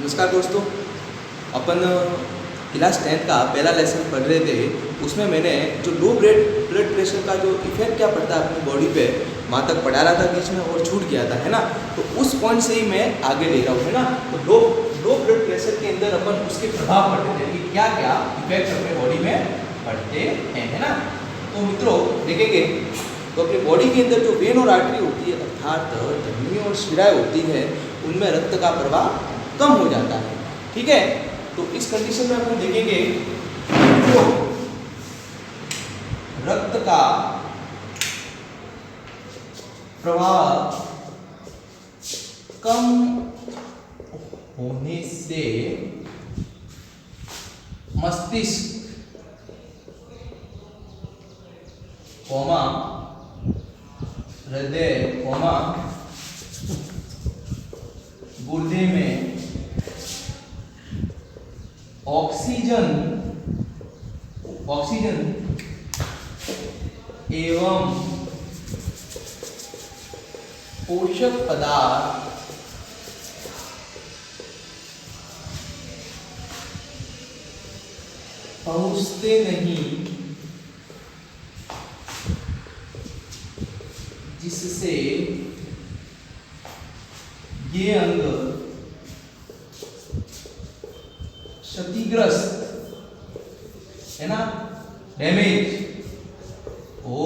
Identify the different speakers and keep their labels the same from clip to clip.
Speaker 1: नमस्कार दोस्तों, अपन क्लास 10 का पहला लेसन पढ़ रहे थे। उसमें मैंने जो लो ब्लड प्रेशर का जो इफेक्ट क्या पड़ता है अपनी बॉडी पे, वहाँ तक पढ़ा रहा था बीच में और छूट गया था, है ना। तो उस पॉइंट से ही मैं आगे ले रहा हूँ, है ना। तो लो ब्लड प्रेशर के अंदर अपन उसके प्रभाव पड़ते थे कि क्या क्या इफेक्ट अपने बॉडी में पड़ते हैं, है ना। तो मित्रों देखेंगे तो अपनी बॉडी के अंदर जो वेन और आर्टरी होती है, अर्थात धमनी और शिराएं होती है, उनमें रक्त का प्रवाह कम हो जाता है। ठीक है, तो इस कंडीशन में अपन देखेंगे तो रक्त का प्रवाह कम होने से मस्तिष्क कोमा हृदय कोमा गुर्दे में ऑक्सीजन एवं पोषक पदार्थ पहुंचते नहीं, जिससे ये अंग क्षतिग्रस्त, है ना, डैमेज हो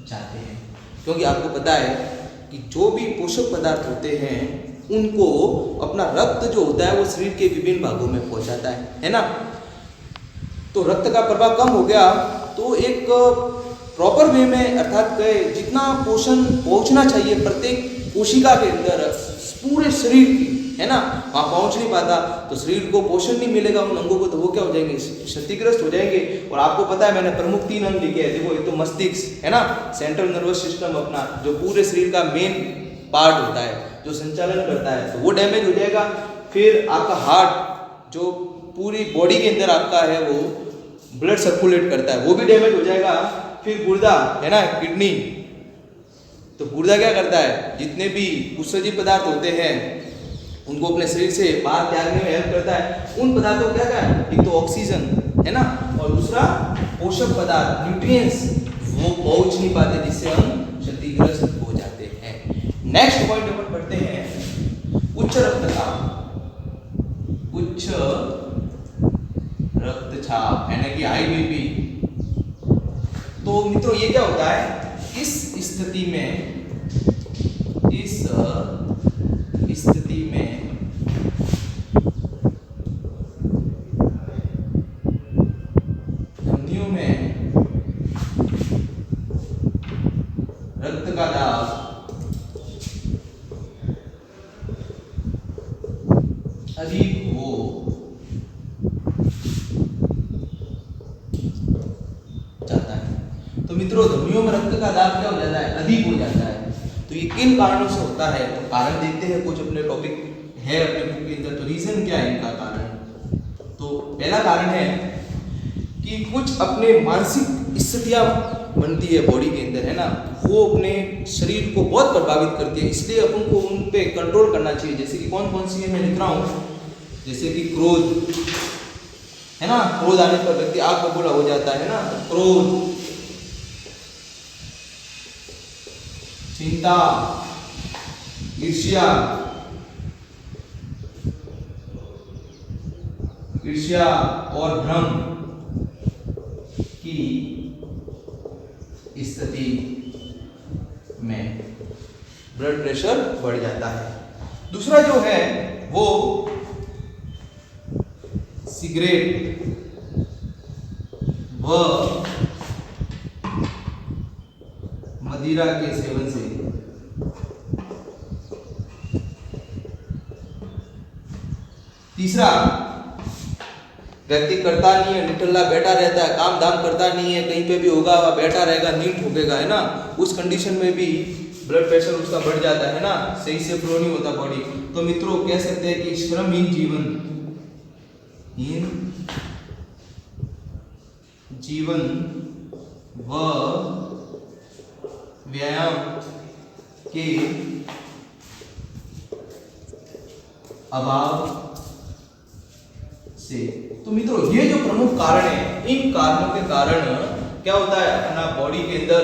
Speaker 1: जाते हैं। क्योंकि आपको पता है कि जो भी पोषक पदार्थ होते हैं उनको अपना रक्त जो होता है वो शरीर के विभिन्न भागों में पहुंचाता है ना। तो रक्त का प्रवाह कम हो गया तो एक प्रॉपर वे में, अर्थात जितना पोषण पहुंचना चाहिए प्रत्येक कोशिका के अंदर पूरे शरीर की, है ना, वहाँ पहुंच नहीं पाता। तो शरीर को पोषण नहीं मिलेगा उन अंगों को, तो वो क्या हो जाएंगे, क्षतिग्रस्त हो जाएंगे। और आपको पता है मैंने प्रमुख 3 अंग लिखे हैं। देखो, एक तो मस्तिष्क, है ना, सेंट्रल नर्वस सिस्टम अपना जो पूरे शरीर का मेन पार्ट होता है, जो संचालन करता है, तो वो डैमेज हो जाएगा। फिर आपका हार्ट जो पूरी बॉडी के अंदर आपका है वो ब्लड सर्कुलेट करता है, वो भी डैमेज हो जाएगा। फिर गुर्दा, है ना, किडनी, तो गुर्दा क्या करता है, जितने भी उत्सर्जित पदार्थ होते हैं उनको अपने शरीर से बाहर त्यागने में हेल्प करता है। उन पदार्थों को क्या है, एक तो ऑक्सीजन, है ना, और दूसरा पोषक पदार्थ न्यूट्रिएंट्स, वो पहुंच नहीं पाते, जिससे हम क्षतिग्रस्त हो जाते हैं। नेक्स्ट पॉइंट अपन पढ़ते हैं उच्च रक्तचाप, यानी कि हाई बीपी। तो मित्रों ये क्या होता है, इस स्थिति में धमनियों में रक्त का दाब अधिक हो जाता है। तो मित्रों धमनियों में रक्त का दाब क्या हो जाता है, अधिक हो जाता है। तो ये किन कारणों से होता है, तो कारण देखते हैं। कुछ अपने टॉपिक है अपने बुक के अंदर, तो रीजन क्या है इनका कारण। तो पहला कारण है कि कुछ अपने मानसिक स्थितियां बनती है बॉडी के अंदर, है ना, वो अपने शरीर को बहुत प्रभावित करती है, इसलिए अपन को उन पे कंट्रोल करना चाहिए। जैसे कि कौन कौन सी है मैं लिख रहा हूँ, जैसे कि क्रोध, है ना, क्रोध आने पर व्यक्ति आग बबूला हो जाता है ना। क्रोध, चिंता, ईर्ष्या और भ्रम की स्थिति में ब्लड प्रेशर बढ़ जाता है। दूसरा जो है वो सिगरेट व मदिरा के सेवन से। तीसरा, व्यक्ति करता नहीं है, निठल्ला बैठा रहता है, काम धाम करता नहीं है, कहीं पे भी होगा वह बैठा रहेगा, नींद ठोकेगा, है ना, उस कंडीशन में भी ब्लड प्रेशर उसका बढ़ जाता है ना, सही से फ्लो नहीं होता बॉडी। तो मित्रों कह सकते हैं कि श्रमहीन जीवन व व्यायाम के अभाव से। तो मित्रों ये जो प्रमुख कारण है, इन कारणों के कारण क्या होता है, अपना बॉडी के अंदर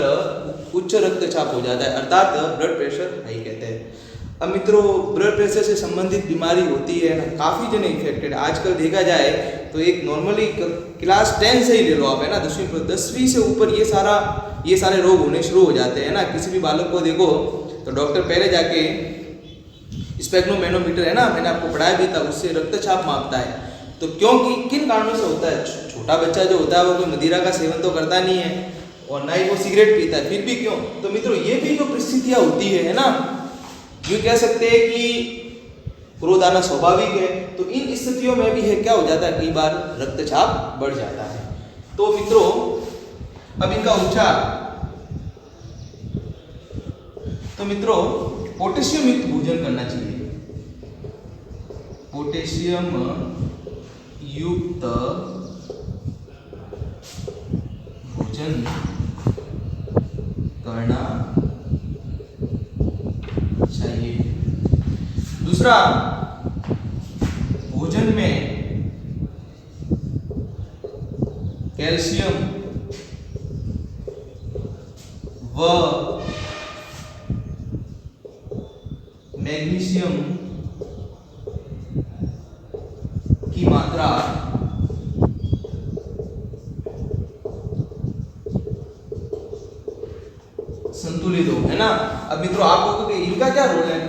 Speaker 1: उच्च रक्तचाप हो जाता है, अर्थात ब्लड प्रेशर हाई कहते हैं। अब मित्रों ब्लड प्रेशर से संबंधित बीमारी होती है ना, काफ़ी जने इन्फेक्टेड। आजकल देखा जाए तो एक नॉर्मली क्लास 10 से ही ले लो आप, है ना, 10वीं से ऊपर ये सारे रोग होने शुरू हो जाते हैं ना। किसी भी बालक को देखो तो डॉक्टर पहले जाके स्पेक्ट्रोमेनोमीटर, है ना, मैंने आपको पढ़ाया भी था, उससे रक्तचाप मापता है। तो क्योंकि किन कारणों से होता है, छोटा बच्चा जो होता है वो कोई मदिरा का सेवन तो करता नहीं है और ना ही वो सिगरेट पीता है, फिर भी क्यों। तो मित्रों ये भी जो परिस्थितियाँ होती है ना, ये कह सकते हैं कि क्रोध आना स्वाभाविक है। तो इन स्थितियों में भी है क्या हो जाता है, कई बार रक्तचाप बढ़ जाता है। तो मित्रों अब इनका उपचार, तो मित्रों पोटेशियम युक्त भोजन करना चाहिए। पोटेशियम युक्त भोजन करना चाहिए। दूसरा, भोजन में कैल्शियम व मैग्नीशियम की मात्रा संतुलित हो, है ना। अब मित्रों आप लोगों के इनका क्या रोल है,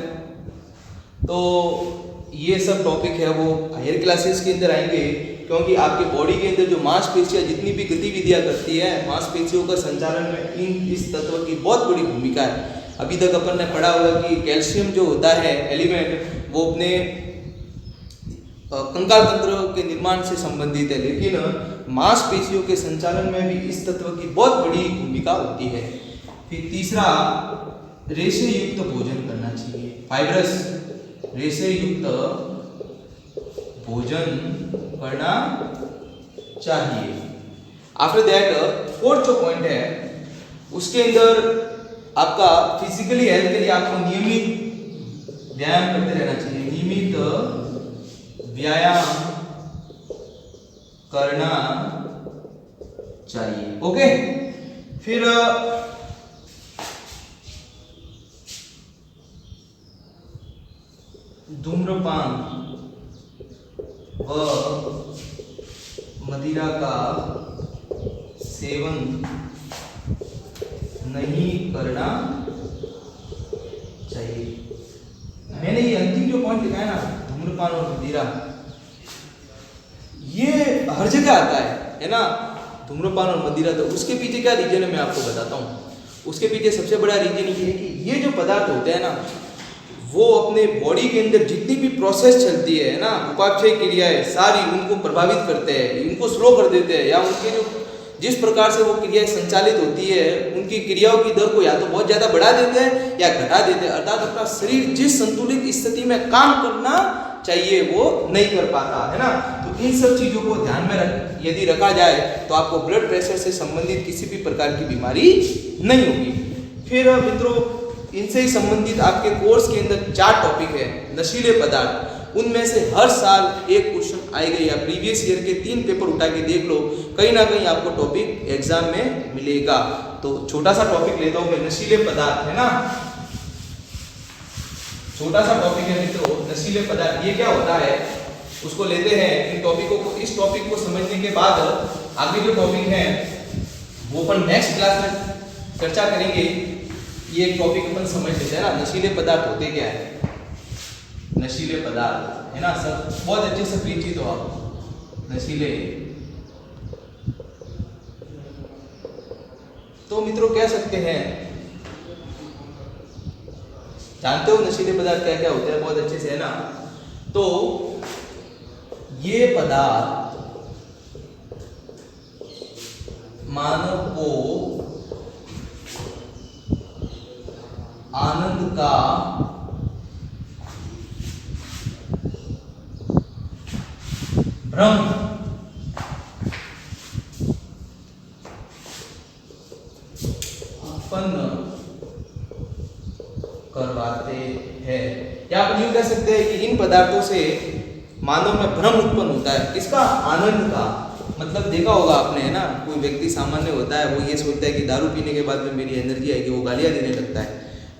Speaker 1: तो ये सब टॉपिक है वो हायर क्लासेस के अंदर आएंगे, क्योंकि आपके बॉडी के अंदर जो मांसपेशियां जितनी भी गतिविधियां करती है, मांसपेशियों का संचालन में इस तत्व की बहुत बड़ी भूमिका है। अभी तक अपन ने पढ़ा होगा कि कैल्शियम जो होता है एलिमेंट, वो अपने कंकाल तंत्र के निर्माण से संबंधित है, लेकिन मांसपेशियों के संचालन में भी इस तत्व की बहुत बड़ी भूमिका होती है। फिर तीसरा, रेशे युक्त भोजन करना चाहिए, फाइब्रस रेशे युक्त भोजन करना चाहिए। आफ्टर दैट फोर्थ जो पॉइंट है उसके अंदर आपका फिजिकली हेल्थ के लिए आपको नियमित व्यायाम करते रहना चाहिए, नियमित व्यायाम करना चाहिए। ओके, फिर धूम्रपान व मदिरा का सेवन नहीं करना चाहिए। मैंने ये अंतिम जो पॉइंट लिखा है ना, धूम्रपान और मदिरा, ये हर जगह आता है ना, धूम्रपान और मदिरा। तो उसके पीछे क्या रीजन है मैं आपको बताता हूँ। उसके पीछे सबसे बड़ा रीजन ये है कि ये जो पदार्थ होते हैं ना, वो अपने बॉडी के अंदर जितनी भी प्रोसेस चलती है ना, उपापचय क्रियाएं सारी उनको प्रभावित करते हैं, इनको स्लो कर देते हैं, या उनके जो जिस प्रकार से वो क्रियाएं संचालित होती है, उनकी क्रियाओं की दर को या तो बहुत ज़्यादा बढ़ा देते हैं या घटा देते हैं। अर्थात अपना शरीर जिस संतुलित स्थिति में काम करना चाहिए वो नहीं कर पाता, है ना। तो इन सब चीज़ों को ध्यान में यदि रखा जाए तो आपको ब्लड प्रेशर से संबंधित किसी भी प्रकार की बीमारी नहीं होगी। फिर मित्रों इनसे ही संबंधित आपके कोर्स के अंदर 4 टॉपिक है नशीले पदार्थ, उनमें से हर साल एक क्वेश्चन आएगा, या प्रीवियस ईयर के 3 पेपर उठा के देख लो, कहीं ना कहीं आपको टॉपिक एग्जाम में मिलेगा। तो छोटा सा टॉपिक लेता हूँ मैं, नशीले पदार्थ, है ना, छोटा सा टॉपिक है मित्रों, नशीले पदार्थ। ये क्या होता है उसको लेते हैं, इन टॉपिकों को, इस टॉपिक को समझने के बाद आगे जो टॉपिक है वो अपन नेक्स्ट क्लास में चर्चा करेंगे। ये एक टॉपिक अपन समझ लेते हैं ना, नशीले पदार्थ होते क्या है, नशीले पदार्थ, है ना, सब बहुत अच्छे से परिचित हो आप नशीले। तो मित्रों कह सकते हैं, जानते हो नशीले पदार्थ क्या क्या होते हैं बहुत अच्छे से, है ना। तो ये पदार्थ मानव को आनंद का भ्रम उत्पन्न करवाते हैं, या आप यूं कह सकते हैं कि इन पदार्थों से मानव में भ्रम उत्पन्न होता है। किसका? आनंद का। मतलब देखा होगा आपने, है ना, कोई व्यक्ति सामान्य होता है, वो ये सोचता है कि दारू पीने के बाद में मेरी एनर्जी आएगी, वो गालियाँ देने लगता है।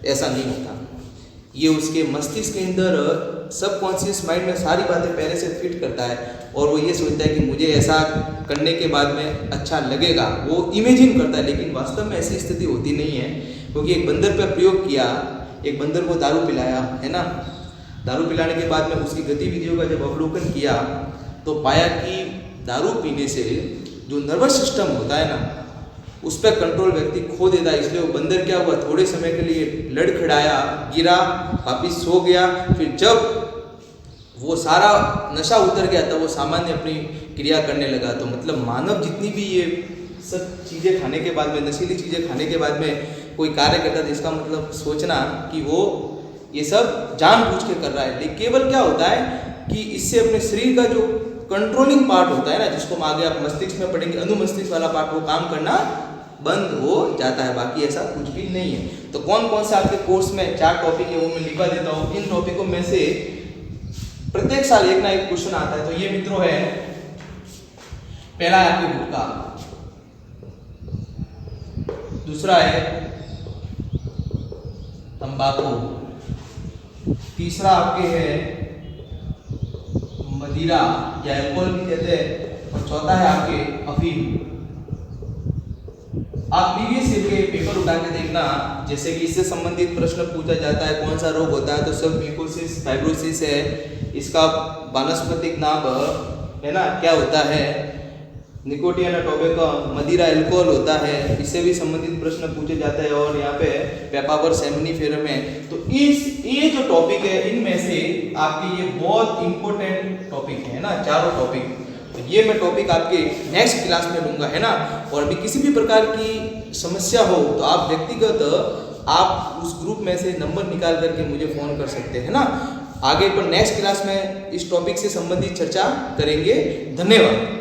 Speaker 1: ऐसा नहीं होता। ये उसके मस्तिष्क के अंदर सबकॉन्शियस माइंड में सारी बातें पहले से फिट करता है और वो ये सोचता है कि मुझे ऐसा करने के बाद में अच्छा लगेगा, वो इमेजिन करता है। लेकिन वास्तव में ऐसी स्थिति होती नहीं है, क्योंकि एक बंदर पर प्रयोग किया, एक बंदर को दारू पिलाया, है ना, दारू पिलाने के बाद में उसकी गतिविधियों का जब अवलोकन किया तो पाया कि दारू पीने से जो नर्वस सिस्टम होता है ना, उस पर कंट्रोल व्यक्ति खो देता है। इसलिए वो बंदर क्या हुआ, थोड़े समय के लिए लड़खड़ाया, गिरा, वापिस सो गया। फिर जब वो सारा नशा उतर गया तब वो सामान्य अपनी क्रिया करने लगा। तो मतलब मानव जितनी भी ये सब चीज़ें खाने के बाद में, नशीली चीज़ें खाने के बाद में कोई कार्य करता है, इसका मतलब सोचना कि वो ये सब जानबूझ के कर रहा है। लेकिन केवल क्या होता है कि इससे अपने शरीर का जो कंट्रोलिंग पार्ट होता है ना, जिसको हम आगे आप मस्तिष्क में पढ़ेंगे, अनुमस्तिष्क वाला पार्ट, वो काम करना बंद हो जाता है। बाकी ऐसा कुछ भी नहीं है। तो कौन कौन से आपके कोर्स में 4 टॉपिक है वो मैं लिखवा देता हूँ। इन टॉपिकों में से प्रत्येक साल एक ना एक क्वेश्चन आता है। तो ये मित्रों है, पहला है आपके गुटखा, दूसरा है तंबाकू, तीसरा आपके है मदिरा या अल्कोहल भी कहते हैं, और चौथा है आपके अफीम। आप प्रीवियस ईयर के पेपर उठा के देखना, जैसे कि इससे संबंधित प्रश्न पूछा जाता है, कौन सा रोग होता है, तो सब म्यूकोसिस फाइब्रोसिस है, इसका वानस्पतिक नाम है ना क्या होता है, निकोटिन टोबैको, मदिरा अल्कोहल होता है, इससे भी संबंधित प्रश्न पूछे जाते हैं। और यहाँ पे पेपावर सेमनीफेरम है। तो ये जो टॉपिक है, इनमें से आपके ये बहुत इंपॉर्टेंट टॉपिक है ना, चारों टॉपिक। तो ये मैं टॉपिक आपके नेक्स्ट क्लास में लूँगा, है ना। और अभी किसी भी प्रकार की समस्या हो तो आप व्यक्तिगत आप उस ग्रुप में से नंबर निकाल करके मुझे फ़ोन कर सकते हैं ना। आगे पर नेक्स्ट क्लास में इस टॉपिक से संबंधित चर्चा करेंगे। धन्यवाद।